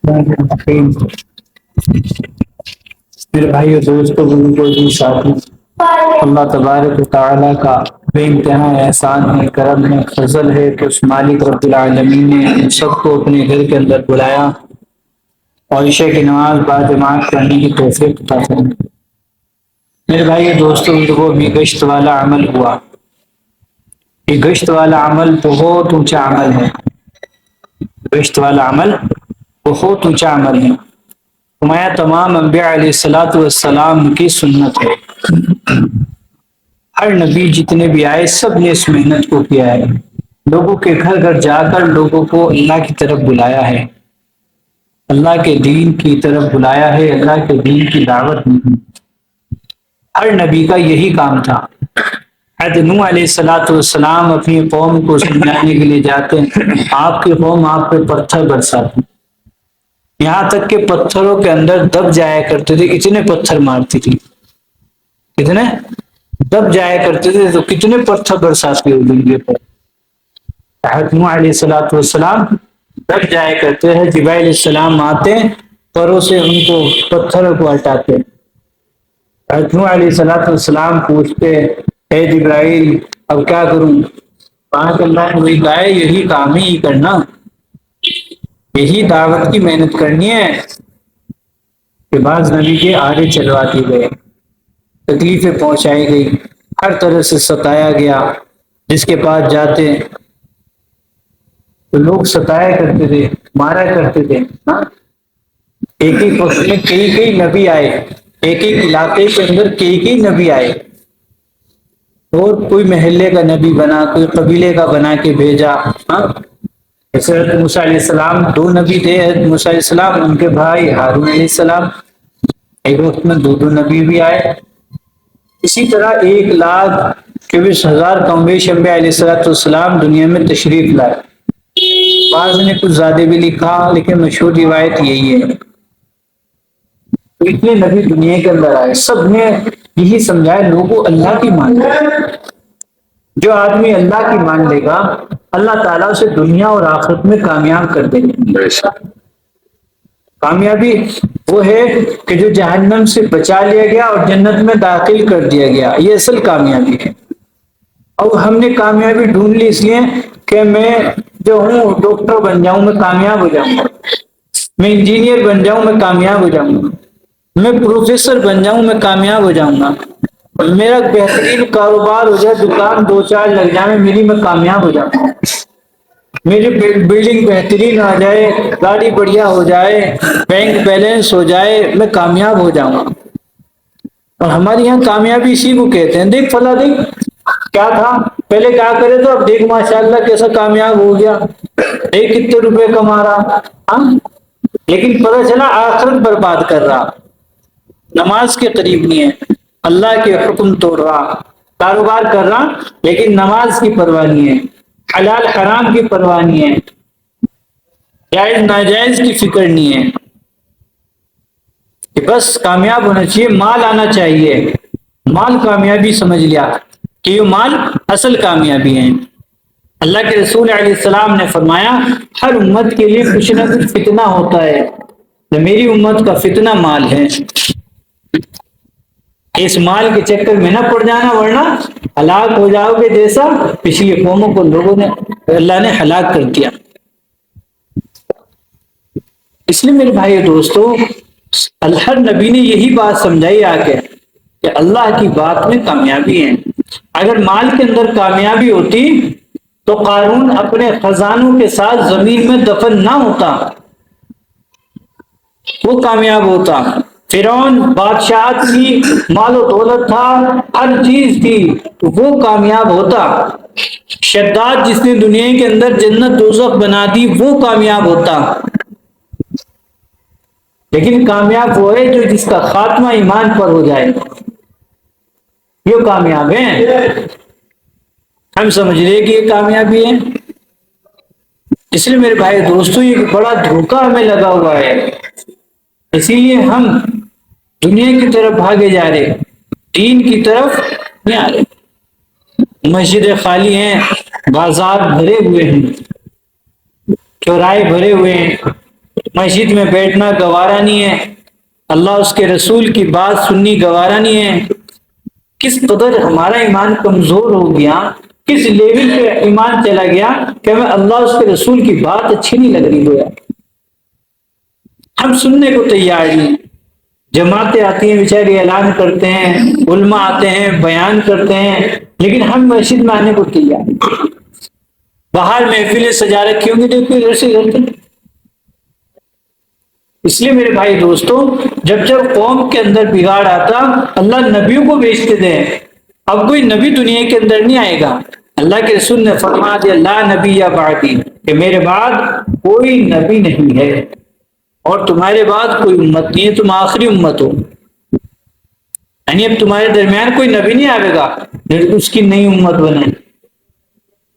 میرے بھائیو دوستو بزرگوں ساتھی، اللہ تبارک و تعالیٰ کا بے انتہا احسان ہے، کرم ہے، فضل ہے کہ اس مالک رب العالمین نے ہم سب کو اپنے گھر کے اندر بلایا اور عشاء کی نماز باجماعت پڑھنے کی توفیق عطا فرمائی۔ میرے بھائیو دوستو بزرگوں، میں گشت والا عمل ہوا۔ یہ گشت والا عمل بہت اونچا عمل ہے۔ گشت والا عمل بہت اونچا عمل ہے، فرمایا تمام انبیاء علیہ الصلوۃ والسلام کی سنت ہے۔ ہر نبی جتنے بھی آئے سب نے اس محنت کو کیا ہے، لوگوں کے گھر گھر جا کر لوگوں کو اللہ کی طرف بلایا ہے، اللہ کے دین کی طرف بلایا ہے، اللہ کے دین کی دعوت دی۔ ہر نبی کا یہی کام تھا۔ حضرت نوح علیہ الصلوۃ والسلام اپنی قوم کو سمجھانے کے لیے جاتے ہیں، آپ کی قوم آپ پہ پتھر برساتی، یہاں تک کہ پتھروں کے اندر دب جایا کرتے تھے، اتنے پتھر مارتی تھی، کتنے دب جایا کرتے تھے تو کتنے پتھر برساتی ہو دنیا پر۔ حضرت نوح علیہ الصلوۃ والسلام دب جایا کرتے ہیں، جبرائیل علیہ السلام آتے پروں سے ان کو پتھروں کو ہٹاتے۔ حضرت نوح علیہ الصلوۃ والسلام پوچھتے، اے جبرائیل اب کیا کروں؟ کہا کہ اللہ نے وہی کہا ہے، یہی کام ہی کرنا، یہی دعوت کی محنت کرنی ہے۔ کہ بعض نبی کے آگے چلوا دیے گئے، تکلیفیں پہنچائی گئی، ہر طرح سے ستایا گیا، جس کے پاس جاتے تو لوگ ستایا کرتے تھے، مارا کرتے تھے۔ ہاں؟ ایک ہی وقت میں کئی کئی نبی آئے، ایک ایک علاقے کے اندر کئی کئی نبی آئے، اور کوئی محلے کا نبی بنا، کوئی قبیلے کا بنا کے بھیجا۔ ہاں؟ حضرت موسیٰ علیہ السلام دو نبی تھے، حضرت موسیٰ علیہ السلام ان کے بھائی ہارون علیہ السلام، ایک وقت میں دو دو نبی بھی آئے۔ اسی طرح 1,24,000 کم بیش انبیاء علیہ السلام دنیا میں تشریف لائے۔ بعض نے کچھ زیادہ بھی لکھا، لیکن مشہور روایت یہی ہے۔ اتنے نبی دنیا کے اندر آئے، سب نے یہی سمجھایا لوگوں اللہ کی مان لے۔ جو آدمی اللہ کی مان لے گا اللہ تعالیٰ اسے دنیا اور آخرت میں کامیاب کر دے گا۔ کامیابی وہ ہے کہ جو جہنم سے بچا لیا گیا اور جنت میں داخل کر دیا گیا، یہ اصل کامیابی ہے۔ اور ہم نے کامیابی ڈھونڈ لی اس لیے کہ میں جو ہوں ڈاکٹر بن جاؤں، میں کامیاب ہو جاؤں گا، میں انجینئر بن جاؤں، میں کامیاب ہو جاؤں گا، میں پروفیسر بن جاؤں، میں کامیاب ہو جاؤں گا، میرا بہترین کاروبار ہو جائے، دکان 2-4 لگ جائے میری، میں کامیاب ہو جاؤں گا، میری بلڈنگ بہترین آ جائے، گاڑی بڑھیا ہو جائے، بینک بیلنس ہو جائے، میں کامیاب ہو جاؤں گا۔ اور ہمارے یہاں کامیابی اسی کو کہتے ہیں، دیکھ فلاں دیکھ کیا تھا پہلے کیا کرے تو اب دیکھ ماشاءاللہ کیسا کامیاب ہو گیا، دیکھ کتنے روپے کما رہا۔ ہاں؟ لیکن پتہ چلا آخرت برباد کر رہا، نماز کے قریب نہیں ہے، اللہ کے حکم توڑ رہا، کاروبار کر رہا لیکن نماز کی پرواہ نہیں ہے، حلال حرام کی پرواہ نہیں ہے، جائز ناجائز کی فکر نہیں ہے، کہ بس کامیاب ہونا چاہیے، مال آنا چاہیے، مال کامیابی سمجھ لیا کہ یہ مال اصل کامیابی ہے۔ اللہ کے رسول علیہ السلام نے فرمایا ہر امت کے لیے کچھ نہ کچھ فتنہ ہوتا ہے، تو میری امت کا فتنہ مال ہے، اس مال کے چکر میں نہ پڑ جانا ورنہ ہلاک ہو جاؤ گے، جیسا پچھلی قوموں کو لوگوں نے اللہ نے ہلاک کر دیا۔ اس لیے میرے بھائی دوستو ہر نبی نے یہی بات سمجھائی آگے کہ اللہ کی بات میں کامیابی ہے۔ اگر مال کے اندر کامیابی ہوتی تو قارون اپنے خزانوں کے ساتھ زمین میں دفن نہ ہوتا، وہ کامیاب ہوتا۔ فرعون بادشاہت کی، مال و دولت تھا، ہر چیز تھی، وہ کامیاب ہوتا۔ شداد جس نے دنیا کے اندر جنت دوزخ بنا دی وہ کامیاب ہوتا۔ لیکن کامیاب وہ ہے جو جس کا خاتمہ ایمان پر ہو جائے، یہ کامیاب ہیں۔ ہم سمجھ رہے کہ یہ کامیابی ہے، اس لیے میرے بھائی دوستو یہ بڑا دھوکہ ہمیں لگا ہوا ہے، اسی لیے ہم دنیا کی طرف بھاگے جا رہے، دین کی طرف نہیں آ رہے۔ مسجدیں خالی ہیں، بازار بھرے ہوئے ہیں، چوراہے بھرے ہوئے ہیں، مسجد میں بیٹھنا گوارا نہیں ہے، اللہ اس کے رسول کی بات سننی گوارا نہیں ہے۔ کس قدر ہمارا ایمان کمزور ہو گیا، کس لیول پہ ایمان چلا گیا کہ ہمیں اللہ اس کے رسول کی بات اچھی نہیں لگ رہی ہو یار، ہم سننے کو تیار نہیں۔ جماعتیں آتی ہیں بیچارے اعلان کرتے ہیں، علماء آتے ہیں بیان کرتے ہیں، لیکن ہم مسجد میں آنے کو تیار نہیں۔ باہر محفلیں سجا رکھی ہوں گی تو کوئی ایسے کرتے ہیں۔ اس لیے میرے بھائی دوستوں، جب جب قوم کے اندر بگاڑ آتا، اللہ نبیوں کو بھیجتے تھے۔ اب کوئی نبی دنیا کے اندر نہیں آئے گا، اللہ کے رسول نے فرما دیا لا نبی یا بعدی، کہ میرے بعد کوئی نبی نہیں ہے اور تمہارے بعد کوئی امت نہیں ہے، تم آخری امت ہو۔ یعنی اب تمہارے درمیان کوئی نبی نہیں آئے گا جو اس کی نئی امت بنے،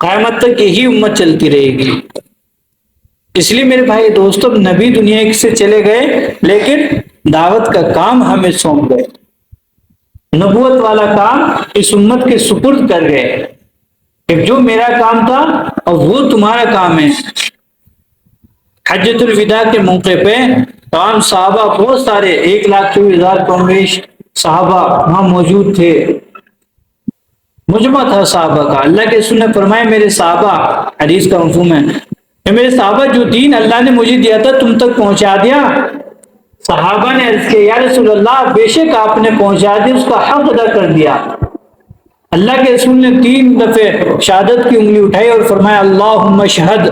قیامت تک یہی امت چلتی رہے گی۔ اس لیے میرے بھائی دوستوں، نبی دنیا سے چلے گئے لیکن دعوت کا کام ہمیں سونپ گئے، نبوت والا کام اس امت کے سپرد کر گئے کہ جو میرا کام تھا اور وہ تمہارا کام ہے۔ حجۃ الوداع کے موقع پہ تمام صحابہ بہت سارے 1,24,000 کم بیش صحابہ وہاں موجود تھے، مجمع تھا صحابہ کا۔ اللہ کے رسول نے فرمایا میرے صحابہ، حدیث کا مفہوم ہے کہ میرے صحابہ جو دین اللہ نے مجھے دیا تھا تم تک پہنچا دیا؟ صحابہ نے عرض کیا یا رسول اللہ بے شک آپ نے پہنچا دیا، اس کا حق ادا کر دیا۔ اللہ کے رسول نے 3 دفعے شہادت کی انگلی اٹھائی اور فرمایا اللہم اشہد،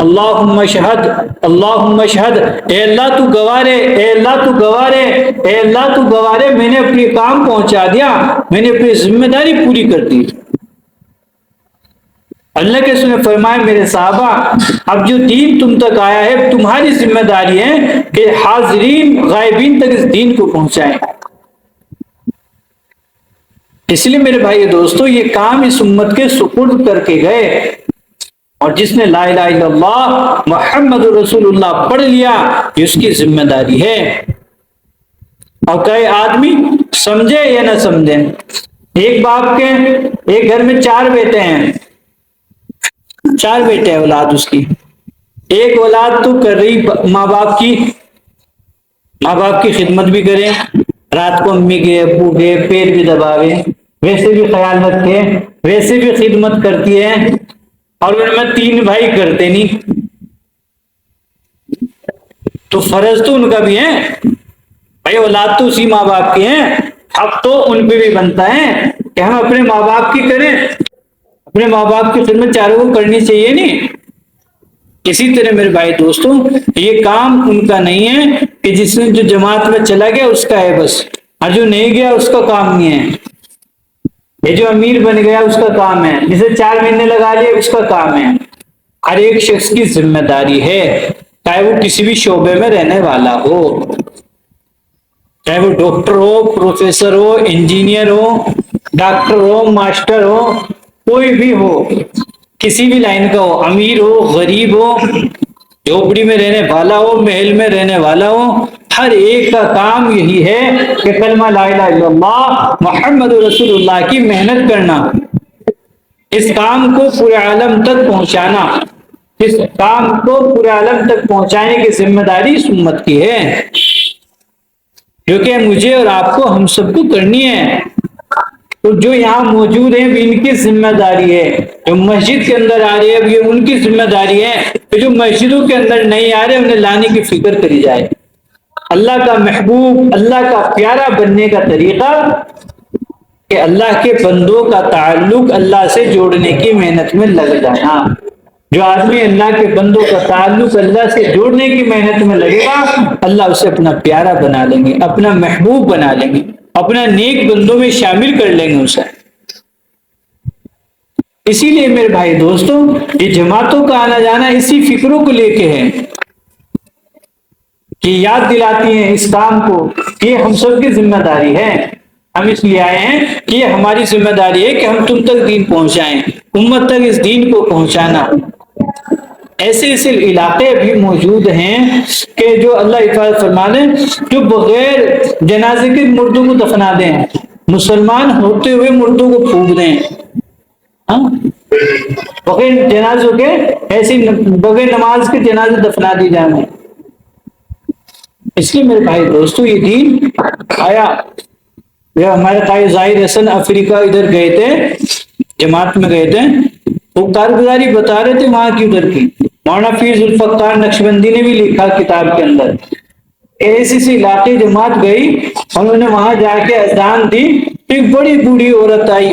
اللہم شہد، اللہم شہد، اے اللہ تو گواہ رہے، اے اللہ تو گواہ رہے، اے اللہ تو گواہ رہے، میں نے اپنی کام پہنچا دیا، میں نے اپنی ذمہ داری پوری کر دی۔ اللہ کے رسول نے فرمایا میرے صحابہ اب جو دین تم تک آیا ہے تمہاری ذمہ داری ہے کہ حاضرین غائبین تک اس دین کو پہنچائیں۔ اس لیے میرے بھائی دوستو، یہ کام اس امت کے سپرد کر کے گئے، اور جس نے لا الہ الا اللہ محمد رسول اللہ پڑھ لیا یہ اس کی ذمہ داری ہے۔ اور کئی آدمی سمجھے یا نہ سمجھے، ایک باپ کے ایک گھر میں 4 بیٹے ہیں، 4 بیٹے ہیں اولاد اس کی، ایک اولاد تو کر رہی ماں باپ کی خدمت بھی کرے، رات کو امی کے ابو کے پیر بھی دباوے، ویسے بھی خیال رکھے، ویسے بھی خدمت کرتی ہے، اور ان میں 3 بھائی کرتے نہیں، تو فرض تو ان کا بھی ہے بھائی، اولاد تو اسی ماں باپ کے ہیں، حق تو ان پہ بھی بنتا ہے کہ ہم اپنے ماں باپ کی کریں، اپنے ماں باپ کی خدمت چاروں کو کرنی چاہیے نہیں۔ اسی طرح میرے بھائی دوستوں، یہ کام ان کا نہیں ہے کہ جس نے جو جماعت میں چلا گیا اس کا ہے بس، اور جو نہیں گیا اس کا کام نہیں ہے، یہ جو امیر بن گیا اس کا کام ہے، جسے 4 مہینے لگا لیے اس کا کام ہے۔ ہر ایک شخص کی ذمہ داری ہے، چاہے وہ کسی بھی شعبے میں رہنے والا ہو، چاہے وہ ڈاکٹر ہو، پروفیسر ہو، انجینئر ہو، ڈاکٹر ہو، ماسٹر ہو، کوئی بھی ہو، کسی بھی لائن کا ہو، امیر ہو، غریب ہو، جھوپڑی میں رہنے والا ہو، محل میں رہنے والا ہو، ہر ایک کا کام یہی ہے کہ کلمہ لا الہ الا اللہ محمد رسول اللہ کی محنت کرنا، اس کام کو پورے عالم تک پہنچانا، اس کام کو پورے عالم تک پہنچانے کی ذمہ داری اس امت کی ہے، جو کہ مجھے اور آپ کو ہم سب کو کرنی ہے۔ تو جو یہاں موجود ہیں بھی ان کی ذمہ داری ہے، جو مسجد کے اندر آ رہے ہیں یہ ان کی ذمہ داری ہے، تو جو مسجدوں کے اندر نہیں آ رہے انہیں لانے کی فکر کری جائے۔ اللہ کا محبوب، اللہ کا پیارا بننے کا طریقہ کہ اللہ کے بندوں کا تعلق اللہ سے جوڑنے کی محنت میں لگ جانا۔ جو آدمی اللہ کے بندوں کا تعلق اللہ سے جوڑنے کی محنت میں لگے گا اللہ اسے اپنا پیارا بنا لیں گے، اپنا محبوب بنا لیں گے، اپنا نیک بندوں میں شامل کر لیں گے اسے۔ اسی لیے میرے بھائی دوستوں، یہ جماعتوں کا آنا جانا اسی فکروں کو لے کے ہے کہ یاد دلاتی ہیں اس کام کو، یہ ہم سب کی ذمہ داری ہے، ہم اس لیے آئے ہیں کہ یہ ہماری ذمہ داری ہے کہ ہم تم تک دین پہنچائیں، امت تک اس دین کو پہنچانا۔ ایسے ایسے علاقے بھی موجود ہیں کہ جو اللہ حفاظت فرمانے، جو بغیر جنازے کے مردوں کو دفنا دیں، مسلمان ہوتے ہوئے مردوں کو پھونک دیں، بغیر جنازوں کے، ایسی بغیر نماز کے جنازے دفنا دی جائیں۔ اس لیے میرے بھائی دوستو یہ دین آیا. ہمارے بھائی ظاہر حسن افریقہ ادھر گئے تھے، جماعت میں گئے تھے، وہ کارگزاری بتا رہے تھے وہاں کی ادھر کی. مولانا فیض الفقار نقشبندی نے بھی لکھا کتاب کے اندر، ایسی سی علاقے جماعت گئی، انہوں نے وہاں جا کے اذان دی، ایک بڑی بوڑھی عورت آئی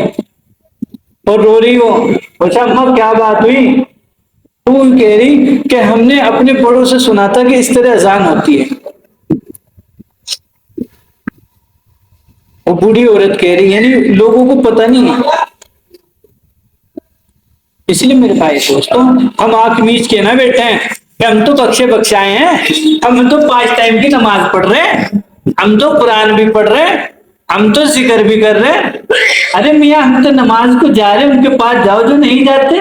اور رو رہی ہو. پوچھا اماں کیا بات ہوئی؟ تو وہ کہہ رہی کہ ہم نے اپنے بڑوں سے سنا تھا کہ اس طرح اذان ہوتی ہے. وہ بوڑھی عورت کہہ رہی یعنی لوگوں کو پتہ نہیں ہے. اس لیے میرے بھائی دوستوں ہم آنکھ میچ کے نہ بیٹھے ہیں کہ ہم تو بخشے بخشائے ہیں، ہم تو 5 ٹائم کی نماز پڑھ رہے ہیں، ہم تو قرآن بھی پڑھ رہے ہیں، ہم تو ذکر بھی کر رہے ہیں. ارے میاں ہم تو نماز کو جا رہے ہیں، ان کے پاس جاؤ جو نہیں جاتے.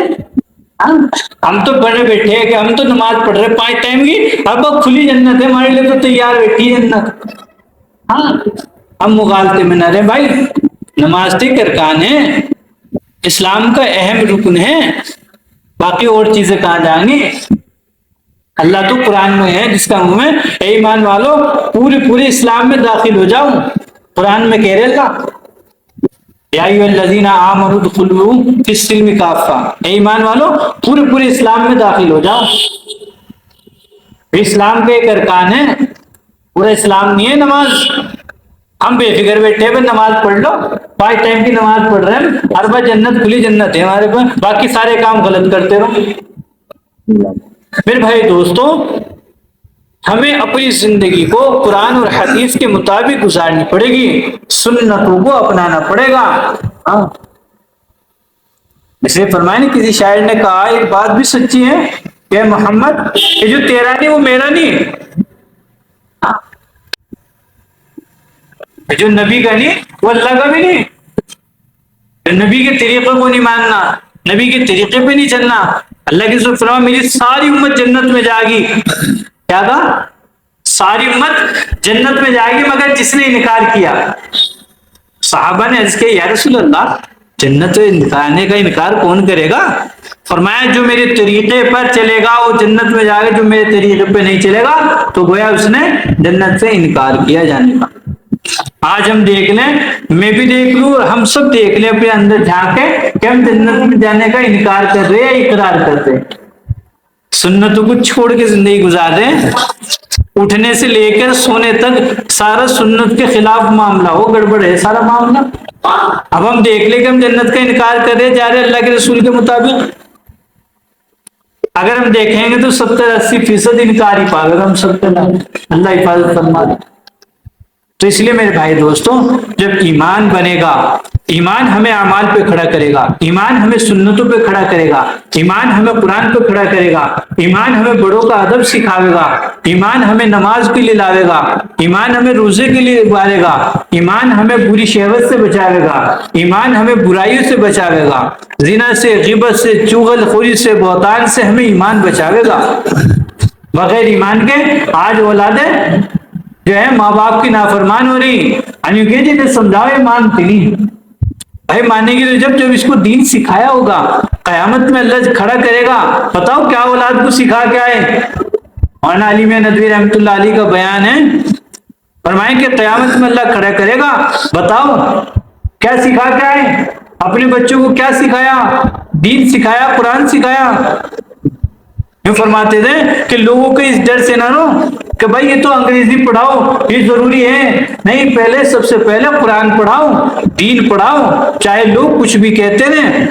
ہم تو بڑے بیٹھے ہیں کہ ہم تو نماز پڑھ رہے 5 ٹائم کی، اب کھلی جنت ہے ہمارے لیے، تو تیار بیٹھی ہے جنت. ہاں ہم مغالطے میں نہ رہے بھائی. نماز کے ارکان ہے، اسلام کا اہم رکن ہے، باقی اور چیزیں کہاں جائیں گی. اللہ تو قرآن میں ہے جس کا منہ ہے اے ایمان والو پورے اسلام میں داخل ہو جاؤ. قرآن میں کہہ رہے تھا یا ایھا الذین آمنوا ادخلوا فی السلم کافہ، اے ایمان والو پورے اسلام میں داخل ہو جاؤ. اسلام کے ایک ارکان ہے، پورا اسلام نہیں ہے نماز. ہم بے فکر بیٹھے ہیں نماز پڑھ لو، 5 ٹائم کی نماز پڑھ رہے ہیں، ہر بار جنت کھلی جنت ہے ہمارے پاس، باقی سارے کام غلط کرتے رہو. میرے بھائی دوستو ہمیں اپنی زندگی کو قرآن اور حدیث کے مطابق گزارنی پڑے گی، سنتوں کو اپنانا پڑے گا. اس لیے فرمایا نہیں، کسی شاعر نے کہا ایک بات بھی سچی ہے کہ محمد یہ جو تیرا نہیں وہ میرا نہیں، جو نبی کا نہیں وہ اللہ کا بھی نہیں. نبی کے طریقے کو نہیں ماننا، نبی کے طریقے پہ نہیں چلنا. اللہ کی فرمایا میری ساری امت جنت میں جائے گی. کیا کہا؟ ساری امت جنت میں جائے گی مگر جس نے انکار کیا. صحابہ نے عرض کیا یا رسول اللہ جنت آنے کا انکار کون کرے گا؟ فرمایا جو میرے طریقے پر چلے گا وہ جنت میں جائے گا، جو میرے طریقے پہ نہیں چلے گا تو گویا اس نے جنت سے انکار کیا جانے کا. آج ہم دیکھ لیں، میں بھی دیکھ لوں اور ہم سب دیکھ لیں اپنے اندر جھانک کے کہ ہم جنت میں جانے کا انکار کر رہے ہیں یا اقرار کرتے ہیں. سنتوں کو چھوڑ کے زندگی گزار دیں، اٹھنے سے لے کر سونے تک سارا سنت کے خلاف معاملہ ہو، گڑبڑ ہے سارا معاملہ. اب ہم دیکھ لیں کہ ہم جنت کا انکار کر رہے جا رہے اللہ کے رسول کے مطابق. اگر ہم دیکھیں گے تو 70-80% انکار ہی پا گا ہم سب کا. اللہ حفاظت فرما دے. تو اس لیے میرے بھائی دوستوں جب ایمان بنے گا، ایمان ہمیں اعمال پہ کھڑا کرے گا، ایمان ہمیں سنتوں پہ کھڑا کرے گا، ایمان ہمیں قرآن پہ کھڑا کرے گا، ایمان ہمیں بڑوں کا ادب سکھاوے گا، ایمان ہمیں نماز کے لیے لاوے گا، ایمان ہمیں روزے کے لیے ابھارے گا، ایمان ہمیں بری شہوت سے بچاوے گا، ایمان ہمیں برائیوں سے بچاوے گا، زنا سے، غیبت سے، چغل خوری سے، بہتان سے ہمیں ایمان بچاوے گا. بغیر ایمان کے آج اولادیں جو ہے ماں باپ کی نافرمان ہو رہی، کہ جی سمجھاؤ یہ مانتی نہیں. بھائی مانے گی تو جب اس کو دین سکھایا ہوگا، قیامت میں اللہ کھڑا کرے گا، بتاؤ کیا اولاد کو سکھا کے آئے. مولانا علی میاں ندوی رحمۃ اللہ علیہ کا بیان ہے، فرمائیں کہ قیامت میں اللہ کھڑا کرے گا، بتاؤ کیا سکھا کے آئے، اپنے بچوں کو کیا سکھایا، دین سکھایا، قرآن سکھایا. جو فرماتے تھے کہ لوگوں کو اس ڈر سے نہ رو کہ بھائی یہ تو انگریزی پڑھاؤ یہ ضروری ہے، نہیں، پہلے سب سے پہلے قرآن پڑھاؤ، دین پڑھاؤ، چاہے لوگ کچھ بھی کہتے رہیں،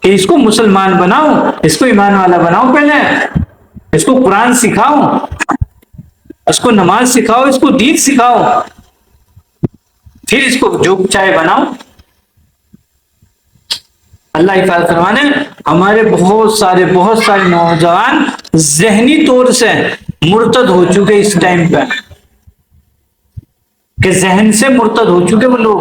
کہ اس کو مسلمان بناؤ، اس کو ایمان والا بناؤ، پہلے اس کو قرآن سکھاؤ، اس کو نماز سکھاؤ، اس کو دین سکھاؤ، پھر اس کو جو چاہے بناؤ. اللہ حفاظت فرمانے ہمارے بہت سارے نوجوان ذہنی طور سے مرتد ہو چکے اس ٹائم پہ، کہ ذہن سے مرتد ہو چکے وہ لوگ.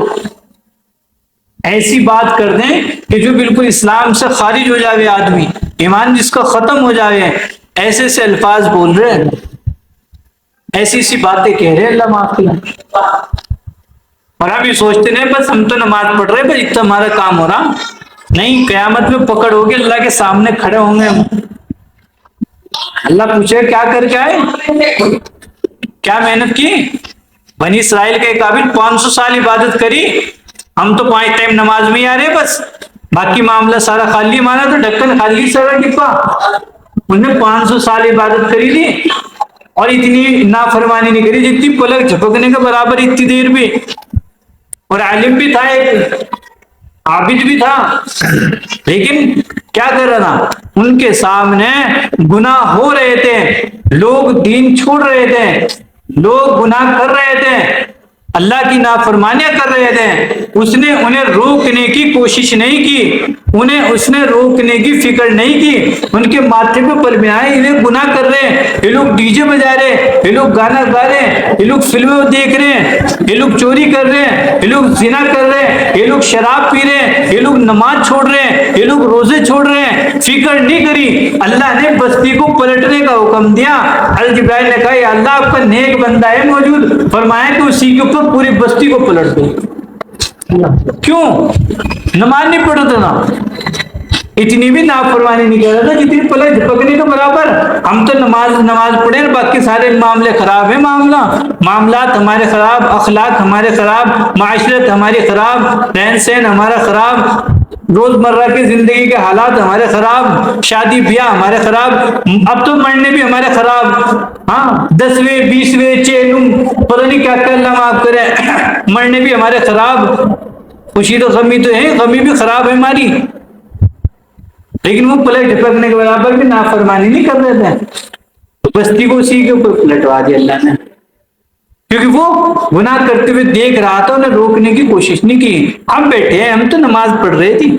ایسی بات کر دیں کہ جو بالکل اسلام سے خارج ہو جاوے، آدمی ایمان جس کا ختم ہو جاوے، ایسے سے الفاظ بول رہے ہیں، ایسی باتیں کہہ رہے ہیں، اللہ معاف کرے. اور ابھی سوچتے نہیں بس ہم تو نماز پڑھ رہے، بس اتنا ہمارا کام ہو رہا. نہیں، قیامت میں پکڑ ہوگی، اللہ کے سامنے کھڑے ہوں گے ہم. اللہ پوچھے کیا کر کے آئے، کیا محنت کی؟ بنی اسرائیل کے قابل 500 سال عبادت کری، ہم تو 5 ٹائم نماز میں ہی آ رہے بس، باقی معاملہ سارا خالی مانا تو ڈھکن خالی سارا ڈپا۔ انہوں نے 500 سال عبادت کری تھی اور اتنی نافرمانی نہیں کری جتنی پلک جھپکنے کے برابر اتنی دیر بھی، اور عالم بھی تھا، ایک عابد بھی تھا، لیکن کیا کر رہا تھا؟ ان کے سامنے گناہ ہو رہے تھے، لوگ دین چھوڑ رہے تھے، لوگ گناہ کر رہے تھے، اللہ کی نافرمانیاں کر رہے تھے، اس نے انہیں روکنے کی کوشش نہیں کی، اس نے روکنے کی فکر نہیں کی، ان کے ماتھے پہ پل میں آئے، یہ گناہ کر رہے ہیں، یہ لوگ ڈی جے بجا رہے ہیں، یہ لوگ گانا گا رہے ہیں، یہ لوگ فلمیں دیکھ رہے ہیں، یہ لوگ چوری کر رہے ہیں، یہ لوگ زنا کر رہے ہیں، یہ لوگ شراب پی رہے ہیں، یہ لوگ نماز چھوڑ رہے ہیں، یہ لوگ روزے چھوڑ رہے ہیں، فکر نہیں کری۔ اللہ نے بستی کو پلٹنے کا حکم دیا، حضرت جبرائیل نے کہا یا اللہ آپ کا نیک بندہ ہے موجود، فرمایا کہ اسی کے اوپر پوری بستی کو پلٹ دو۔ کیوں؟ نماز نہیں پڑھتا نا، اتنی بھی نافرمانی نہیں کر رہا تھا جتنی پلک جھپکنے کے برابر۔ ہم تو نماز پڑھیں، باقی سارے معاملے خراب ہیں، معاملات ہمارے خراب، اخلاق ہمارے خراب، معاشرت ہماری خراب، رہن سہن ہمارا خراب، روزمرہ کی زندگی کے حالات ہمارے خراب، شادی بیاہ ہمارے خراب، اب تو مرنے بھی ہمارے خراب، ہاں 10ویں 20ویں چیلوں پتہ نہیں کیا کیا، اللہ معاف کرے، مرنے بھی ہمارے خراب، خوشی تو غمی تو ہے، غمی بھی خراب ہے ہماری، لیکن وہ پلک جھپکنے کے برابر بھی نافرمانی نہیں کر رہے تھے، بستی کو اسی کے اوپر پلٹوا دیا اللہ نے، کیونکہ وہ گناہ کرتے ہوئے دیکھ رہا تھا، انہیں روکنے کی کوشش نہیں کی۔ ہم بیٹھے ہیں، ہم تو نماز پڑھ رہے تھی،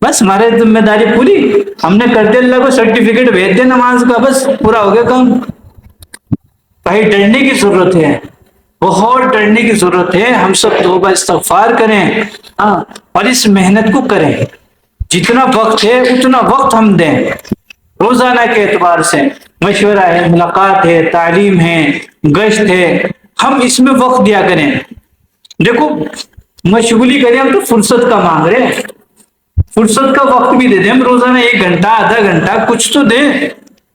بس ہماری ذمہ داری پوری، ہم نے کر دیا، اللہ کو سرٹیفکیٹ بھیج دیا نماز کا، بس پورا ہو گیا کام۔ بھائی ڈرنے کی ضرورت ہے، بہت ڈرنے کی ضرورت ہے، ہم سب توبہ استغفار کریں، اور اس محنت کو کریں، جتنا وقت ہے اتنا وقت ہم دیں، روزانہ کے اعتبار سے مشورہ ہے، ملاقات ہے، تعلیم ہے، گشت ہے، ہم اس میں وقت دیا کریں۔ دیکھو مشغولی کریں، ہم تو فرصت کا مانگ رہے ہیں، فرصت کا وقت بھی دے دیں، ہم روزانہ 1 گھنٹہ آدھا گھنٹہ کچھ تو دیں،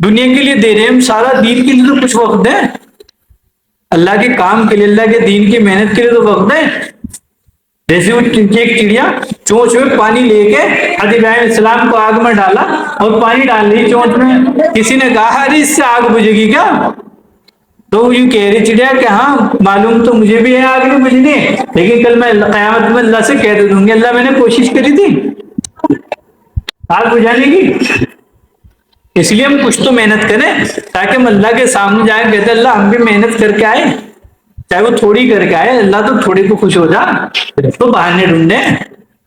دنیا کے لیے دے رہے ہیں ہم، سارا دین کے لیے تو کچھ وقت دیں، اللہ کے کام کے لیے، اللہ کے دین کی محنت کے لیے تو وقت دیں۔ جیسے وہ ایک چڑیا چونچ میں پانی لے کے حضرت ابراہیم علیہ السلام کو آگ میں ڈالا اور پانی ڈال لی چونچ میں، کسی نے کہا ارے اس سے آگ بجھے گی کیا؟ تو یوں کہہ رہی چڑیا کہ ہاں معلوم تو مجھے بھی ہے آگ نہیں بجھنی، لیکن کل میں قیامت میں اللہ سے کہہ دوں گی اللہ میں نے کوشش کری تھی آگ بجھانے کی۔ اس لیے ہم کچھ تو محنت کریں تاکہ ہم اللہ کے سامنے جائیں، کہتے اللہ ہم بھی محنت کر کے آئے، چاہے وہ تھوڑی کر کے آئے، اللہ تو تھوڑی کو خوش ہو جا، تو بہانے ڈھونڈے،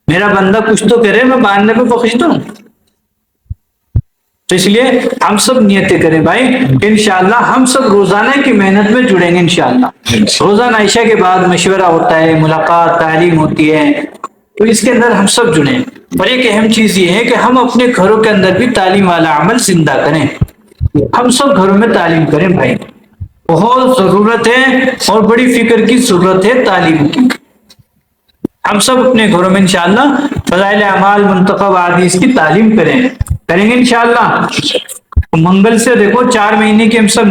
میرا بندہ کچھ تو کرے، میں بہانے پہ بخش دوں۔ تو اس لیے ہم سب نیتیں کریں بھائی، انشاءاللہ ہم سب روزانہ کی محنت میں جڑیں گے انشاءاللہ۔ روزانہ عشاء کے بعد مشورہ ہوتا ہے، ملاقات، تعلیم ہوتی ہے، تو اس کے اندر ہم سب جڑیں۔ اور ایک اہم چیز یہ ہے کہ ہم اپنے گھروں کے اندر بھی تعلیم والا عمل زندہ کریں، ہم سب گھروں میں تعلیم کریں بھائی، بہت ضرورت ہے اور بڑی فکر کی ضرورت ہے تعلیم کی۔ ہم سب اپنے گھروں میں انشاءاللہ فضائل اعمال، منتخب احادیث کی تعلیم کریں گے انشاءاللہ۔ منگل سے دیکھو 4 مہینے کی ہم سب